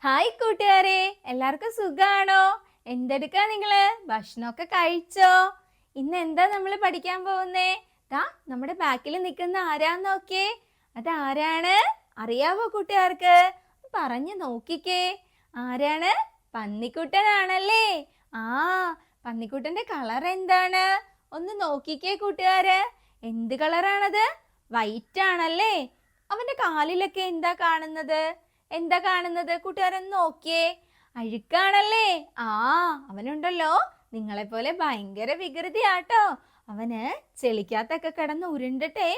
Hi കൂട്ടുകാരെ, എല്ലാവർക്കും സുഖാണോ? എന്തെടുക്കാ നിങ്ങള്? ഭക്ഷണമൊക്കെ കഴിച്ചോ? ഇന്ന് എന്താ നമ്മൾ പഠിക്കാൻ പോകുന്നേ? നമ്മുടെ ബാക്കിൽ നിൽക്കുന്ന ആരാന്ന് നോക്കിയേ. അതാരാണ് അറിയാവോ കൂട്ടുകാർക്ക്? പറഞ്ഞു നോക്കിക്കേ. ആരാണ്? പന്നിക്കുട്ടനാണല്ലേ. ആ, പന്നിക്കുട്ടന്റെ കളർ എന്താണ്? ഒന്ന് നോക്കിക്കേ കൂട്ടുകാര്. എന്ത് കളറാണത്? വൈറ്റ് ആണല്ലേ. അവന്റെ കാലിലൊക്കെ എന്താ കാണുന്നത് കൂട്ടുകാരൊന്ന് നോക്കിയേ. അഴുക്കാണല്ലേ. അവനുണ്ടല്ലോ നിങ്ങളെ പോലെ ഭയങ്കര വികൃതിയാട്ടോ. അവന് ചെളിക്കകത്തൊക്കെ കിടന്ന് ഉരുണ്ടിട്ടേ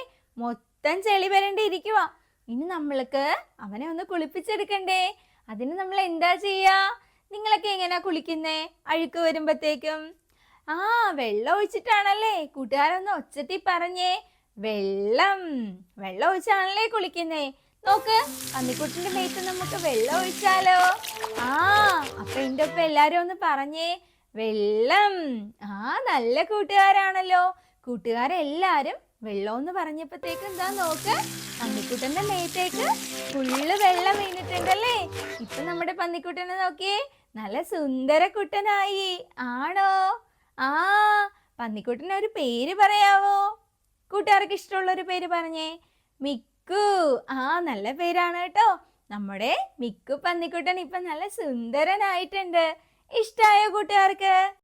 മൊത്തം ചെളി വരണ്ടിരിക്കുക. ഇനി നമ്മൾക്ക് അവനെ ഒന്ന് കുളിപ്പിച്ചെടുക്കണ്ടേ? അതിന് നമ്മൾ എന്താ ചെയ്യാ? നിങ്ങളൊക്കെ എങ്ങനെയാ കുളിക്കുന്നേ അഴുക്ക് വരുമ്പത്തേക്കും? വെള്ളം ഒഴിച്ചിട്ടാണല്ലേ. കൂട്ടുകാരൊന്ന് ഒച്ചത്തി പറഞ്ഞേ. വെള്ളം ഒഴിച്ചാണല്ലേ കുളിക്കുന്നേ. നോക്ക്, പന്നിക്കുട്ടന്റെ മേത്ത് നമുക്ക് വെള്ളം ഒഴിച്ചാലോ? അപ്പൊ എന്റെ ഒപ്പം എല്ലാരും ഒന്ന് പറഞ്ഞേ, വെള്ളം. നല്ല കൂട്ടുകാരാണല്ലോ. കൂട്ടുകാരെല്ലാരും വെള്ളം എന്ന് പറഞ്ഞപ്പോഴത്തേക്ക് എന്താ നോക്ക്, പന്നിക്കുട്ടന്റെ മേത്തേക്ക് ഫുള്ള് വെള്ളം വീണിട്ടുണ്ടല്ലേ. ഇപ്പൊ നമ്മുടെ പന്നിക്കുട്ടനെ നോക്കിയേ, നല്ല സുന്ദര കുട്ടനായി. ആണോ? പന്നിക്കുട്ടന് ഒരു പേര് പറയാവോ? കൂട്ടുകാർക്ക് ഇഷ്ടമുള്ള ഒരു പേര് പറഞ്ഞേ. മിക്കു. നല്ല പേരാണ് കേട്ടോ. നമ്മുടെ മിക്കു പന്നിക്കുട്ടൻ ഇപ്പൊ നല്ല സുന്ദരനായിട്ടുണ്ട്. ഇഷ്ടായോ കൂട്ടുകാർക്ക്?